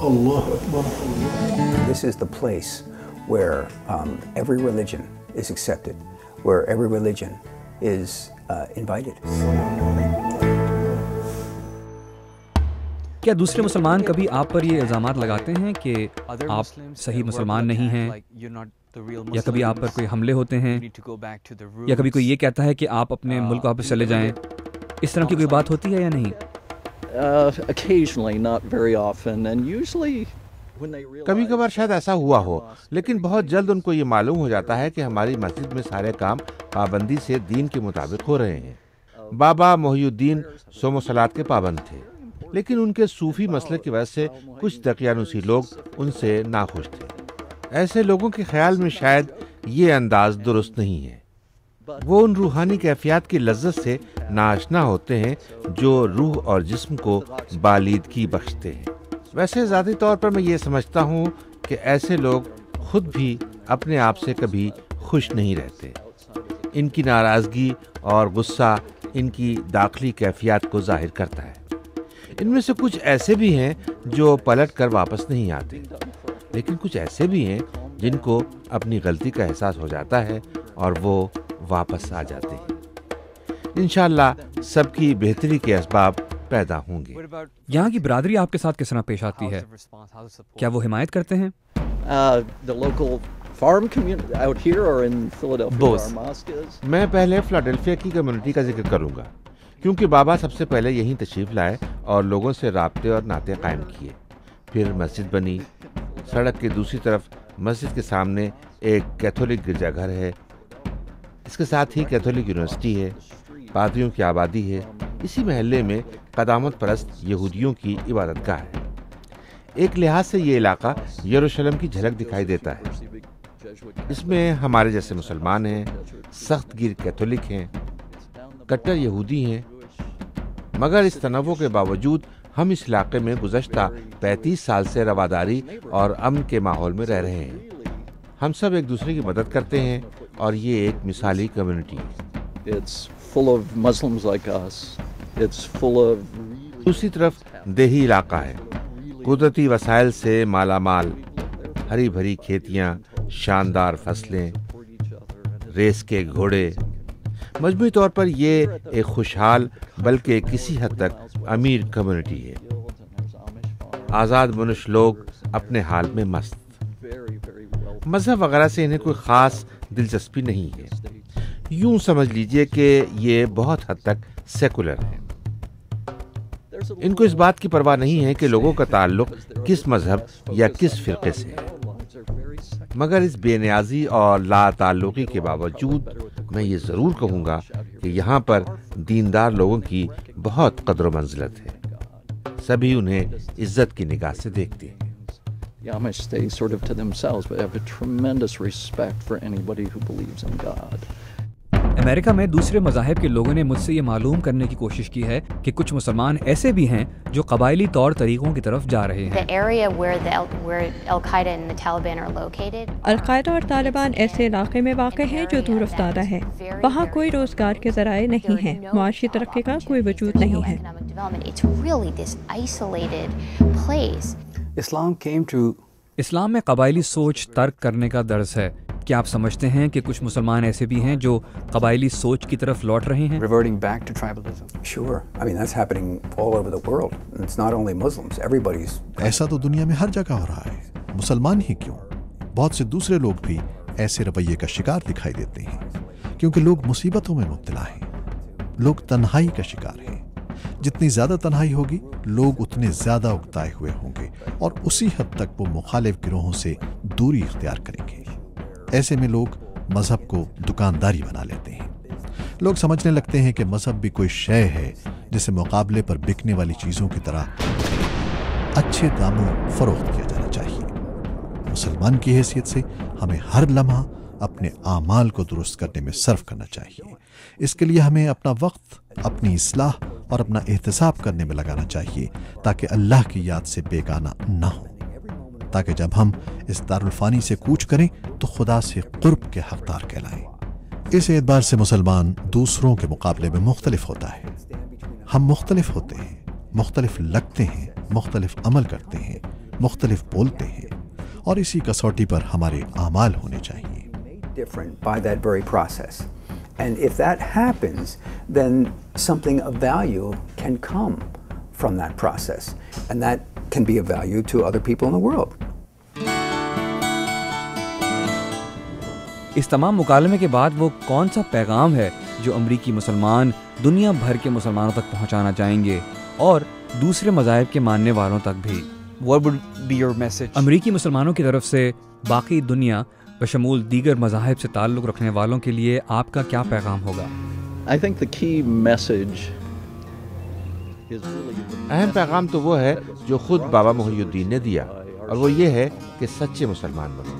Allah Akbar. This is the place where every religion is accepted, where every religion is invited. کیا دوسرے مسلمان کبھی آپ پر یہ الزامات لگاتے ہیں کہ آپ صحیح مسلمان نہیں ہیں، یا کبھی آپ پر کوئی حملے ہوتے ہیں، یا کبھی کوئی یہ کہتا ہے کہ آپ اپنے ملک واپس چلے جائیں؟ اس طرح کی کوئی بات ہوتی ہے یا نہیں؟ کبھی کبھار شاید ایسا ہوا ہو، لیکن بہت جلد ان کو یہ معلوم ہو جاتا ہے کہ ہماری مسجد میں سارے کام پابندی سے دین کے مطابق ہو رہے ہیں. بابا محی الدین صوم و صلات کے پابند تھے، لیکن ان کے صوفی مسلک کی وجہ سے کچھ دقیانوسی لوگ ان سے ناخوش تھے. ایسے لوگوں کے خیال میں شاید یہ انداز درست نہیں ہے. وہ ان روحانی کیفیات کی لذت سے ناآشنا ہوتے ہیں جو روح اور جسم کو بالیدگی بخشتے ہیں. ویسے ذاتی طور پر میں یہ سمجھتا ہوں کہ ایسے لوگ خود بھی اپنے آپ سے کبھی خوش نہیں رہتے. ان کی ناراضگی اور غصہ ان کی داخلی کیفیات کو ظاہر کرتا ہے. ان میں سے کچھ ایسے بھی ہیں جو پلٹ کر واپس نہیں آتے، لیکن کچھ ایسے بھی ہیں جن کو اپنی غلطی کا احساس ہو جاتا ہے اور وہ واپس آ جاتے ہیں. انشاءاللہ سب کی بہتری کے اسباب پیدا ہوں گے. یہاں کی برادری آپ کے ساتھ کس طرح پیش آتی ہے؟ کیا وہ حمایت کرتے ہیں؟ میں پہلے فلاڈیلفیا کی کمیونٹی کا ذکر کروں گا، کیونکہ بابا سب سے پہلے یہیں تشریف لائے اور لوگوں سے رابطے اور ناطے قائم کیے. پھر مسجد بنی. سڑک کے دوسری طرف مسجد کے سامنے ایک کیتھولک گرجا گھر ہے. اس کے ساتھ ہی کیتھولک یونیورسٹی ہے. پادریوں کی آبادی ہے. اسی محلے میں قدامت پرست یہودیوں کی عبادت گاہ ہے. ایک لحاظ سے یہ علاقہ یروشلم کی جھلک دکھائی دیتا ہے. اس میں ہمارے جیسے مسلمان ہیں، سخت گیر کیتھولک ہیں، کٹر یہودی ہیں، مگر اس تنوع کے باوجود ہم اس علاقے میں گزشتہ 35 سال سے رواداری اور امن کے ماحول میں رہ رہے ہیں. ہم سب ایک دوسرے کی مدد کرتے ہیں اور یہ ایک مثالی کمیونٹی ہے. دوسری طرف دیہی علاقہ ہے، قدرتی وسائل سے مالا مال، ہری بھری کھیتیاں، شاندار فصلیں، ریس کے گھوڑے. مجموعی طور پر یہ ایک خوشحال بلکہ کسی حد تک امیر کمیونٹی ہے. آزاد منش لوگ اپنے حال میں مست. مذہب وغیرہ سے انہیں کوئی خاص دلچسپی نہیں ہے. یوں سمجھ لیجئے کہ یہ بہت حد تک سیکولر ہے. ان کو اس بات کی پرواہ نہیں ہے کہ لوگوں کا تعلق کس مذہب یا کس فرقے سے ہے. مگر اس بے نیازی اور لا تعلقی کے باوجود میں یہ ضرور کہوں گا کہ یہاں پر دیندار لوگوں کی بہت قدر و منزلت ہے. سبھی انہیں عزت کی نگاہ سے دیکھتے ہیں. امریکہ میں دوسرے مذاہب کے لوگوں نے مجھ سے یہ معلوم کرنے کی کوشش کی ہے کہ کچھ مسلمان ایسے بھی ہیں جو قبائلی طور طریقوں کی طرف جا رہے ہیں. القاعدہ اور طالبان ایسے علاقے میں واقع ہیں جو دور افتادہ ہے. وہاں کوئی روزگار کے ذرائع نہیں ہیں، معاشی ترقی کا کوئی وجود نہیں ہے. اسلام میں قبائلی سوچ ترک کرنے کا درس ہے. کیا آپ سمجھتے ہیں کہ کچھ مسلمان ایسے بھی ہیں جو قبائلی سوچ کی طرف لوٹ رہے ہیں؟ ایسا تو دنیا میں ہر جگہ ہو رہا ہے. مسلمان ہی کیوں، بہت سے دوسرے لوگ بھی ایسے رویے کا شکار دکھائی دیتے ہیں، کیونکہ لوگ مصیبتوں میں مبتلا ہیں. لوگ تنہائی کا شکار ہیں. جتنی زیادہ تنہائی ہوگی لوگ اتنے زیادہ اکتائے ہوئے ہوں گے اور اسی حد تک وہ مخالف گروہوں سے دوری اختیار کریں گے. ایسے میں لوگ مذہب کو دکانداری بنا لیتے ہیں. لوگ سمجھنے لگتے ہیں کہ مذہب بھی کوئی شے ہے جسے مقابلے پر بکنے والی چیزوں کی طرح اچھے داموں فروخت کیا جانا چاہیے. مسلمان کی حیثیت سے ہمیں ہر لمحہ اپنے اعمال کو درست کرنے میں صرف کرنا چاہیے. اس کے لیے ہمیں اپنا وقت اپنی اصلاح اور اپنا احتساب کرنے میں لگانا چاہیے تاکہ اللہ کی یاد سے بیگانہ نہ ہو، تاکہ جب ہم اس دارالفانی سے کوچ کریں تو خدا سے قرب کے حقدار کہلائیں. اس اعتبار سے مسلمان دوسروں کے مقابلے میں مختلف ہوتا ہے. ہم مختلف ہوتے ہیں، مختلف لگتے ہیں، مختلف عمل کرتے ہیں، مختلف بولتے ہیں، اور اسی کسوٹی پر ہمارے اعمال ہونے چاہیے۔ different by that very process. And if that happens, then something of value can come from that process. And that can be of value to other people in the world. اس تمام مکالمے کے بعد وہ کون سا پیغام ہے جو امریکی مسلمان دنیا بھر کے مسلمانوں تک پہنچانا چاہیں گے اور دوسرے مذاہب کے ماننے والوں تک بھی؟ What would be your message? امریکی مسلمانوں کی طرف سے باقی دنیا بشمول دیگر مذاہب سے تعلق رکھنے والوں کے لیے آپ کا کیا پیغام ہوگا؟ I think the key message is اہم پیغام تو وہ ہے جو خود بابا محی الدین نے دیا، اور وہ یہ ہے کہ سچے مسلمان بنو۔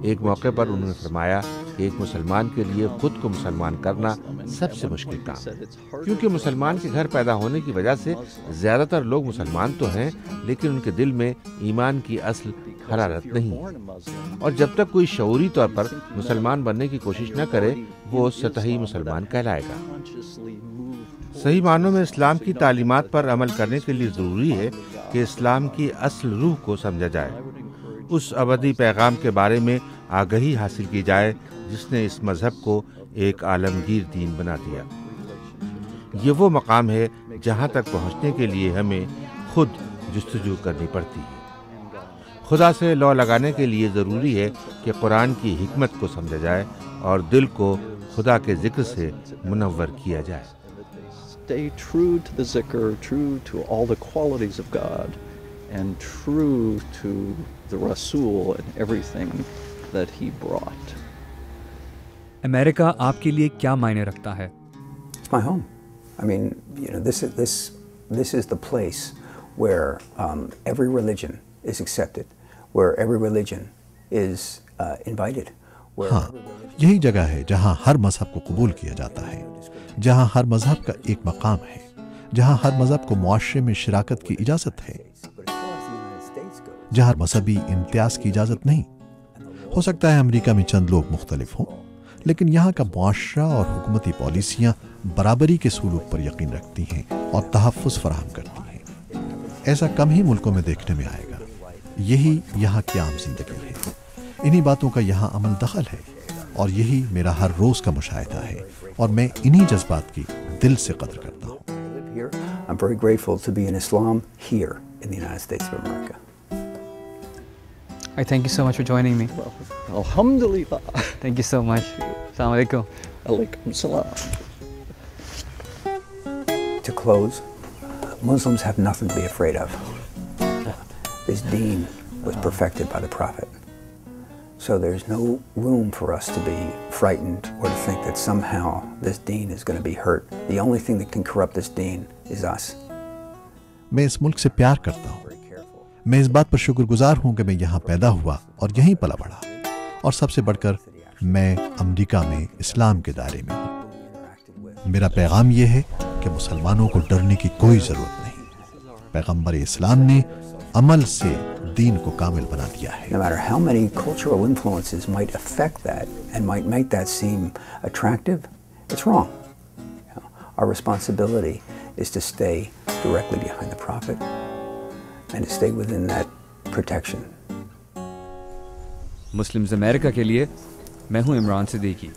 ایک موقع پر انہوں نے فرمایا کہ ایک مسلمان کے لیے خود کو مسلمان کرنا سب سے مشکل کام، کیونکہ مسلمان کے گھر پیدا ہونے کی وجہ سے زیادہ تر لوگ مسلمان تو ہیں، لیکن ان کے دل میں ایمان کی اصل حرارت نہیں، اور جب تک کوئی شعوری طور پر مسلمان بننے کی کوشش نہ کرے وہ سطحی مسلمان کہلائے گا۔ صحیح معنوں میں اسلام کی تعلیمات پر عمل کرنے کے لیے ضروری ہے کہ اسلام کی اصل روح کو سمجھا جائے، اس ابدی پیغام کے بارے میں آگہی حاصل کی جائے جس نے اس مذہب کو ایک عالمگیر دین بنا دیا۔ یہ وہ مقام ہے جہاں تک پہنچنے کے لیے ہمیں خود جستجو کرنی پڑتی ہے۔ خدا سے لو لگانے کے لیے ضروری ہے کہ قرآن کی حکمت کو سمجھا جائے اور دل کو خدا کے ذکر سے منور کیا جائے۔ stay true to the zikr, true to all the qualities of God, and true to the Rasul and everything that he brought. امریکہ آپ کے لیے کیا معنی رکھتا ہے؟ It's my home. I mean, this is the place where every religion is accepted, where every religion is invited. ہاں، یہی جگہ ہے جہاں ہر مذہب کو قبول کیا جاتا ہے، جہاں ہر مذہب کا ایک مقام ہے، جہاں ہر مذہب کو معاشرے میں شراکت کی اجازت ہے، جہاں مذہبی امتیاز کی اجازت نہیں۔ ہو سکتا ہے امریکہ میں چند لوگ مختلف ہوں، لیکن یہاں کا معاشرہ اور حکومتی پالیسیاں برابری کے سلوک پر یقین رکھتی ہیں اور تحفظ فراہم کرتی ہیں۔ ایسا کم ہی ملکوں میں دیکھنے میں آئے گا۔ یہی یہاں کی عام زندگی ہے، انہی باتوں کا یہاں عمل دخل ہے، اور یہی میرا ہر روز کا مشاہدہ ہے، اور میں انہی جذبات کی دل سے قدر کرتا ہوں۔ I'm very grateful to be in Islam here in the United States of America. I thank you so much for joining me. Alhamdulillah. Thank you so much. Assalamu alaikum. Alaikum salam. To close, Muslims have nothing to be afraid of. This deen was perfected by the Prophet. So there's no room for us to be frightened or to think that somehow this deen is going to be hurt. The only thing that can corrupt this deen is us. میں اس ملک سے پیار کرتا ہوں۔ میں اس بات پر شکر گزار ہوں کہ میں یہاں پیدا ہوا اور یہیں پلا بڑھا، اور سب سے بڑھ کر میں امریکہ میں اسلام کے دائرے میں ہوں۔ میرا پیغام یہ ہے کہ مسلمانوں کو ڈرنے کی کوئی ضرورت نہیں۔ پیغمبر اسلام نے عمل سے دین کو کامل بنا دیا ہے۔ No matter how many cultural influences might affect that and might make that seem attractive, it's wrong. Our responsibility is to stay directly behind the Prophet and to stay within that protection. Muslims امریکہ کے لیے میں ہوں عمران صدیقی۔